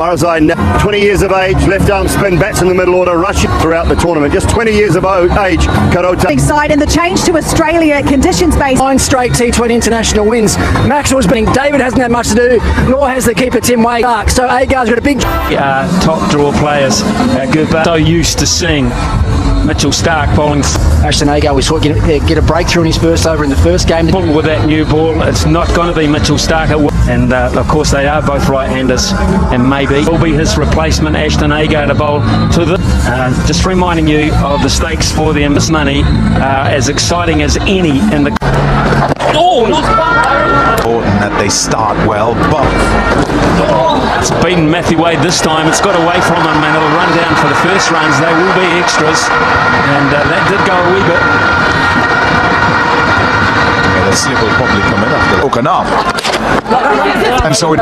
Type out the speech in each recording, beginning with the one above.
Marzine, 20 years of age, left arm spin, bats in the middle order, rushing throughout the tournament. Just 20 years of age, Karota. Big side, and the change to Australia, conditions-based. 9 straight T20 international wins. Maxwell's been. David hasn't had much to do, nor has the keeper Tim Wade. So Agar's got a big. Top draw players, good, but so used to seeing Mitchell Starc bowling. Ashton Agar, we saw get a breakthrough in his first over in the first game. With that new ball, it's not going to be Mitchell Starc. And of course they are both right-handers, and maybe will be his replacement, Ashton Agar, to bowl to the. Just reminding you of the stakes for the this money, as exciting as any in the. Oh, important that they start well, but it's beaten Matthew Wade this time. It's got away from him, and it'll run down for the first runs. They will be extras, and that did go a wee bit. Yeah, the slip will probably come in after broken up, and so it.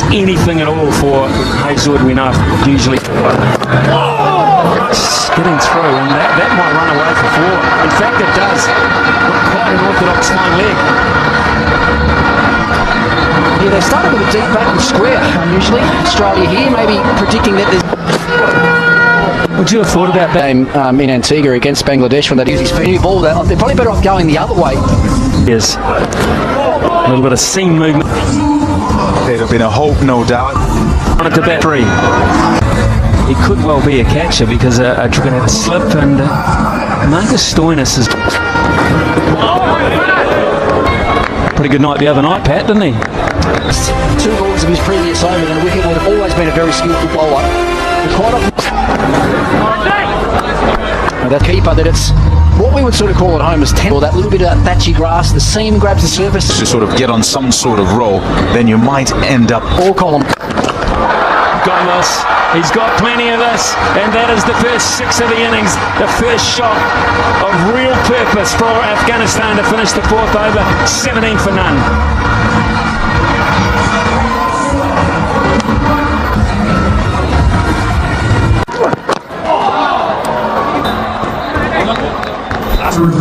Anything at all for Hazelwood, we know usually. Getting through, and that might run away for 4. In fact, it does. Not quite an orthodox fine leg. Yeah, they started with a deep backward square, unusually. Australia here, maybe predicting that there's. Would you have thought about that? Game in Antigua against Bangladesh when they used his new ball. They're probably better off going the other way. Yes. A little bit of seam movement. There'd have been a hope, no doubt. On it to bat 3. He could well be a catcher because a slip, and Marcus Stoinis is pretty good night the other night, Pat, didn't he? 2 balls of his previous over, and Wicket would have always been a very skillful bowler. Quite often, that keeper, that it's what we would sort of call at home as temple, that little bit of that thatchy grass, the seam grabs the surface. To sort of get on some sort of roll, then you might end up. All column. Gomez, he's got plenty of this, and that is the first 6 of the innings. The first shot of real purpose for Afghanistan to finish the 4th over, 17 for none.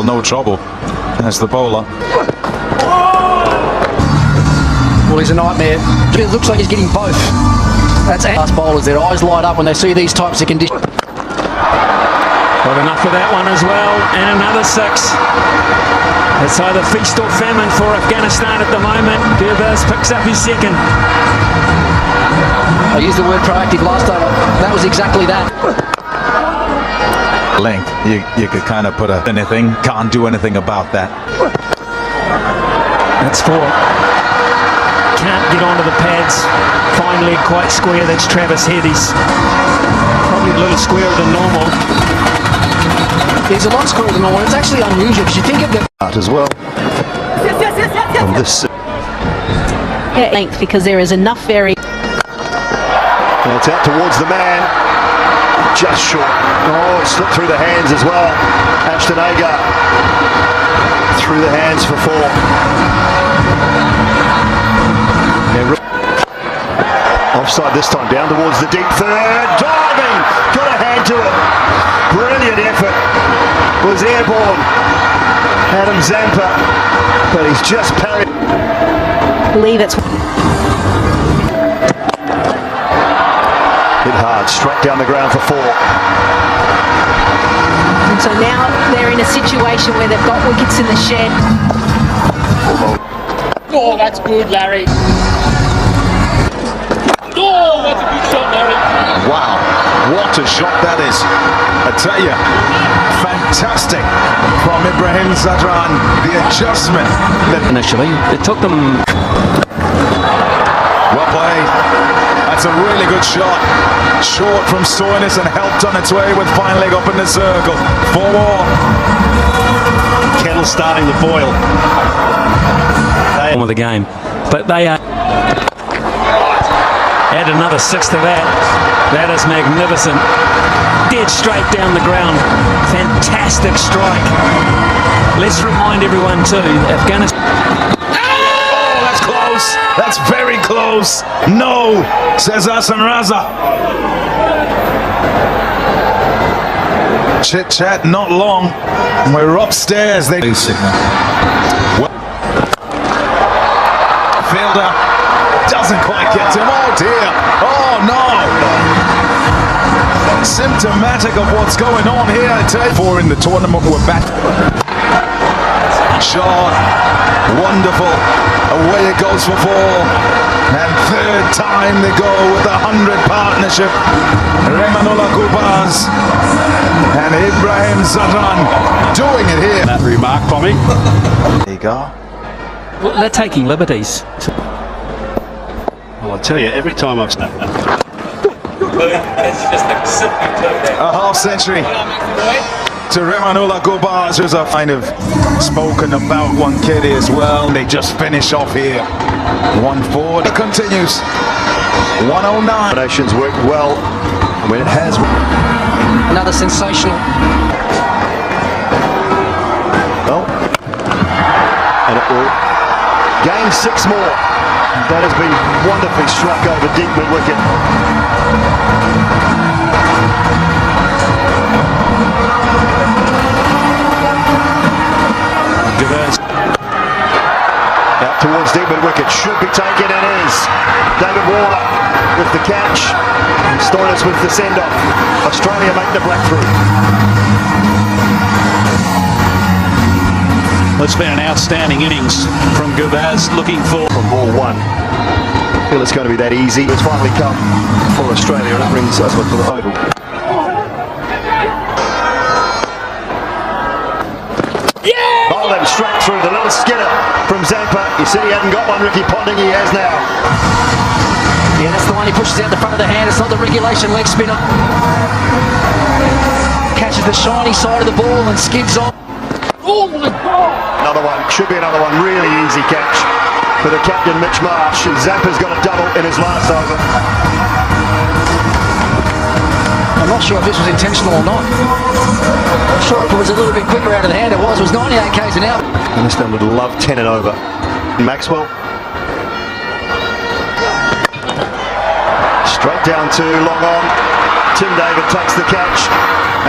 No trouble as the bowler. Well, he's a nightmare. It looks like he's getting both. That's fast bowlers. Their eyes light up when they see these types of conditions. Got enough of that one as well, and another 6. It's either feast or famine for Afghanistan at the moment. Gurbaz picks up his 2nd. I used the word proactive last time. That was exactly that. Length, you could kind of put anything, can't do anything about that. That's 4. Can't get onto the pads. Fine leg, quite square. That's Travis Head. He's probably a little squarer than normal. He's a lot squarer than normal. It's actually unusual because you think of the As well. On this. Length, because there is enough very. And it's out towards the man. Just short. Oh, it slipped through the hands as well. Ashton Agar through the hands for 4. Offside this time, down towards the deep third. Diving! Got a hand to it. Brilliant effort. Was airborne. Adam Zampa. But he's just parried. I believe it's. Hit hard, straight down the ground for 4. And so now they're in a situation where they've got wickets in the shed. Oh, that's good, Larry. Oh, that's a good shot, Larry. Wow, what a shot that is. I tell you, fantastic from Ibrahim Zadran. The adjustment. Initially, it took them. Well played. That's a really good shot. Short from Stoinis and helped on its way with fine leg up in the circle. 4 more. Kettle starting to boil. Of the game, but they are. Add another 6 to that. That is magnificent. Dead straight down the ground. Fantastic strike. Let's remind everyone too, Afghanistan. Oh, that's close. That's very close. No, says Hassan Raza. Chit chat, not long. We're upstairs. They signal. fielder. Doesn't quite get to him. Oh dear. Oh no. Symptomatic of what's going on here. Four in the tournament. We're back. Shot. Wonderful. Away it goes for four. And third time they go with the 100 partnership. Remanullah Gubaz and Ibrahim Zadran doing it here. That remark by me. There you go. Well, they're taking liberties. Well, I'll tell you, every time I've snapped that. A half century to Remanullah Gubaz, who's a kind of spoken about one kitty as well. They just finish off here. 1-4. It continues. 109. Combinations work well when it has. Another sensational. Well, and it will gain 6 more. That has been wonderfully struck over deep mid-wicket. Out towards deep mid-wicket, should be taken and is. David Warner with the catch. Stoinis with the send-off. Australia make the breakthrough. It's been an outstanding innings from Gubaz, looking for From ball one. I feel it's going to be that easy. It's finally come for Australia and it brings us to the oval. Bowled him straight through the little skinner from Zampa. He said he hadn't got one, Ricky Ponting, he has now. Yeah, that's the one he pushes out the front of the hand. It's not the regulation leg spinner. Catches the shiny side of the ball and skids on. Oh my God! Another one, should be another one, really easy catch for the captain Mitch Marsh. And Zampa's got a double in his last over. I'm not sure if this was intentional or not. I'm sure if it was a little bit quicker out of the hand, it was 98 k's an hour. Afghanistan would love 10 and over. Maxwell. Straight down to long on. Tim David takes the catch.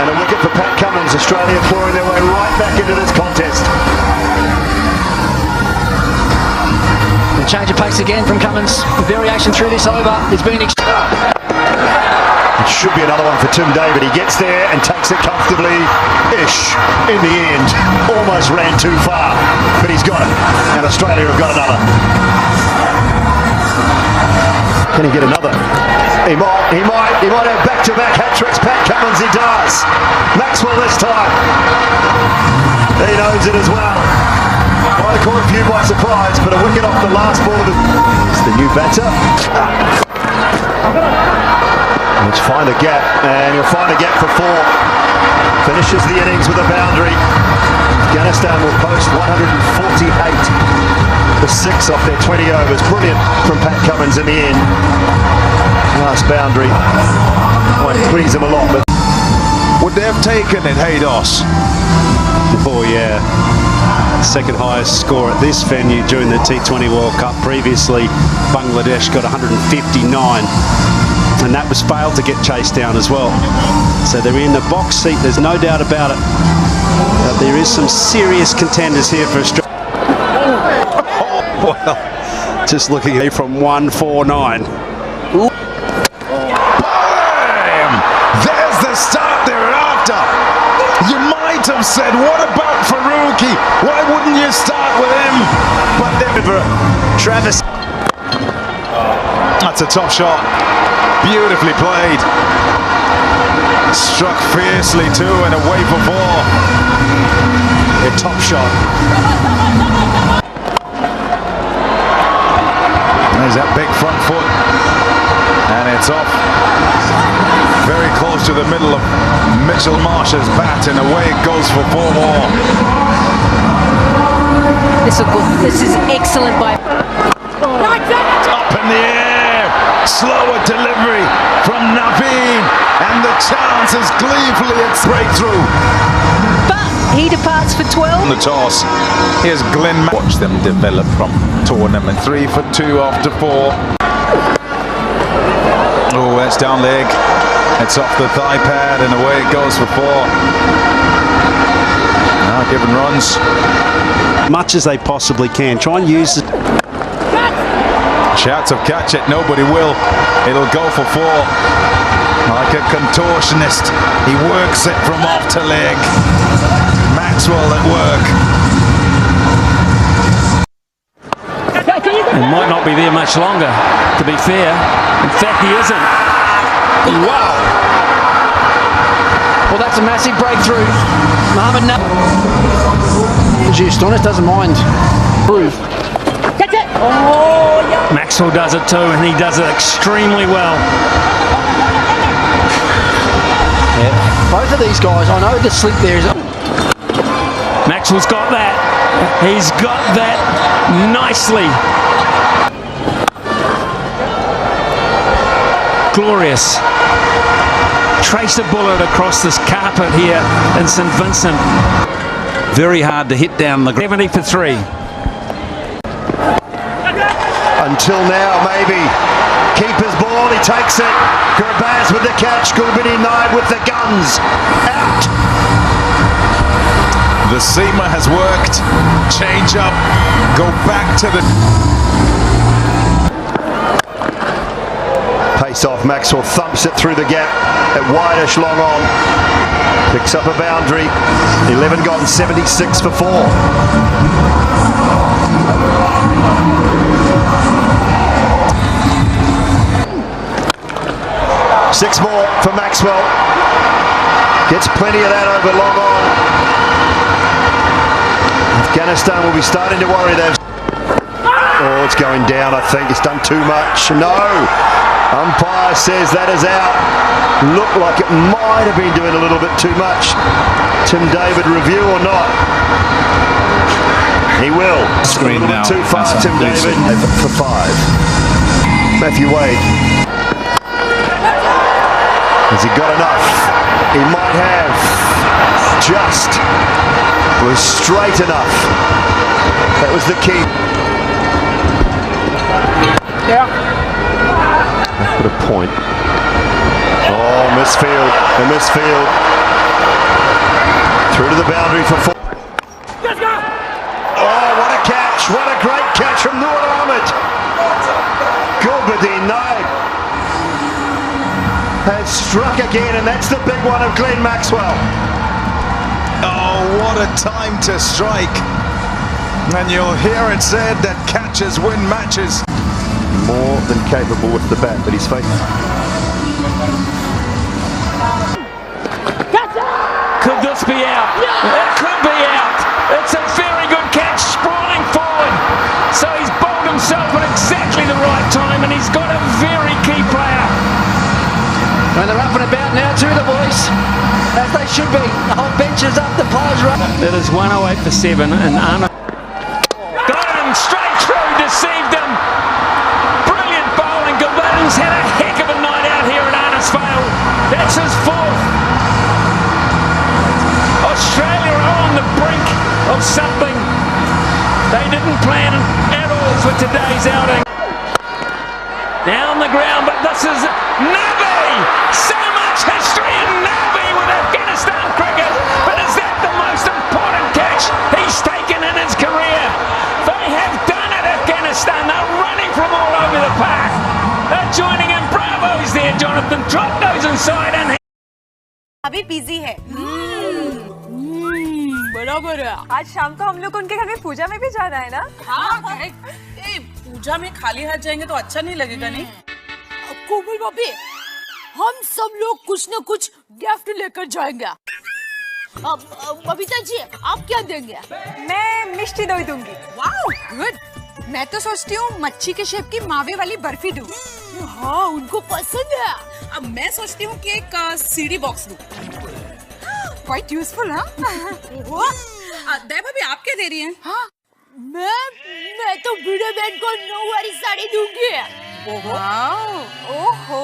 And a wicket for Pat Cummins. Australia pouring their way right back into this contest. The change of pace again from Cummins. The variation through this over has been It should be another one for Tim David. He gets there and takes it comfortably-ish in the end. Almost ran too far, but he's got it. And Australia have got another. Can he get another? He might have back-to-back hat-tricks. Pat Cummins, he does. Maxwell this time. He knows it as well. Might have caught a few by surprise, but a wicket off the last ball of it. It's the new batter. Let's find a gap, and he'll find a gap for 4. Finishes the innings with a boundary. Afghanistan will post 148 for 6 off their 20 overs. Brilliant from Pat Cummins in the end. Last boundary. Might please him a lot, but Would they have taken it, Haydos? Oh yeah, second highest score at this venue during the T20 World Cup. Previously, Bangladesh got 159, and that was failed to get chased down as well. So they're in the box seat, there's no doubt about it. But there is some serious contenders here for Australia. Oh, well, just looking here from 149. There's the start they're after. You might have said, what about Faruqi? Why wouldn't you start with him? But then Travis. That's a top shot. Beautifully played. Struck fiercely too and away for 4. A top shot. There's that big front foot. And it's off. Very close to the middle of Mitchell Marsh's bat, and away it goes for 4 more. This is excellent by... Up in the air, slower delivery from Naveen, and the chance is gleefully its breakthrough. But he departs for 12. The toss. Here's Glenn. Watch them develop from tournament. 3 for 2 after 4. Oh, that's down leg. It's off the thigh pad, and away it goes for 4. Now given runs. Much as they possibly can. Try and use it. Shouts of catch it, nobody will. It'll go for 4. Like a contortionist, he works it from off to leg. Maxwell at work. And might not be there much longer, to be fair. In fact, he isn't. Wow! Well, that's a massive breakthrough. Mohamed Juiced on it, doesn't mind. Prove. Maxwell does it too, and he does it extremely well. Yeah. Both of these guys, I know the slip there is. Maxwell's got that. He's got that nicely. Glorious. Trace a bullet across this carpet here in St Vincent. Very hard to hit down the ground. 70 for 3. Until now, maybe. Keeper's ball, he takes it. Gurbaz with the catch. Gulbini Naib with the guns. Out. The seamer has worked. Change up. Go back to the... Pace off, Maxwell thumps it through the gap at Whitish, long on. Picks up a boundary. 11 gone, 76 for 4. 6 more for Maxwell. Gets plenty of that over long on. Afghanistan will be starting to worry there. Oh, it's going down, I think. It's done too much. No. Umpire says that is out. Looked like it might have been doing a little bit too much. Tim David review or not? He will. Screen now. Too far, Tim David for 5. Matthew Wade. Has he got enough? He might have. Just was straight enough. That was the key. Yeah. Put a point. Oh, misfield. A misfield. Through to the boundary for 4. Oh, what a catch. What a great catch from Noor Ahmed. Gulbini Naib has struck again, and that's the big one of Glenn Maxwell. Oh, what a time to strike. And you'll hear it said that catches win matches. More than capable with the bat, but he's facing. Could this be out? It could be out. It's a very good catch, sprawling forward. So he's bowled himself at exactly the right time, and he's got a very key player. And they're up and about now too, the boys. As they should be. The whole bench is up, the players are up. It is 108 for 7, and Arnold got him straight through, deceived him. Brilliant bowling. Gulbini's had a heck of a night out here at Arnisvale. That's his 4th. Australia are on the brink of something they didn't plan at all for today's outing. Now on the ground, but this is Nabi! So much history in Nabi with Afghanistan cricket, but is that the most important catch he's taken in his career? They have done it, Afghanistan. They're running from all over the park. They're joining in. Bravo's there, Jonathan. Trot goes inside and अभी busy है। बराबर है। आज शाम को हम लोग उनके घर में पूजा में भी जाना है ना? हाँ, पूजा में खाली हाथ जाएंगे तो अच्छा नहीं लगेगा नहीं? कोमल भाभी, हम सब लोग कुछ न कुछ गिफ्ट लेकर जाएंगे। अब बबीता जी, आप क्या देंगे? मैं मिष्टी दोई दूंगी। Wow, good. मैं तो सोचती हूँ मच्छी के शेप की मावे वाली बर्फी दूँ। हाँ, उनको पसंद है। अब मैं सोचती हूँ कि एक सीडी बॉक्स दूँ। क्वाइट यूजफुल, हाँ? दया भाभी, आप क्या दे रही हैं? हाँ, मैं तो बूढ़े बहन को 9 वाली साड़ी दूंगी। ओहो।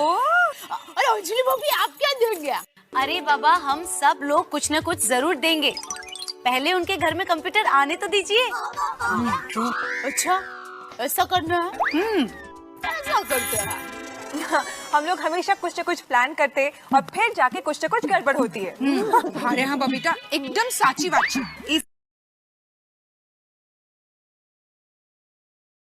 अरे अंजलि भाभी, आप क्या देंगे? अरे बाबा, हम सब लोग कुछ न कुछ जरूर देंगे। पहले उनके घर में कंप्यूटर आने तो दीजिए। अच्छा, ऐसा करना है? ऐसा करते हैं। हम लोग हमेशा कुछ न कुछ प्लान करते और फिर जाके कुछ न कुछ गड़बड़ होती है। अरे हाँ बबीता, एकदम साची बात। इस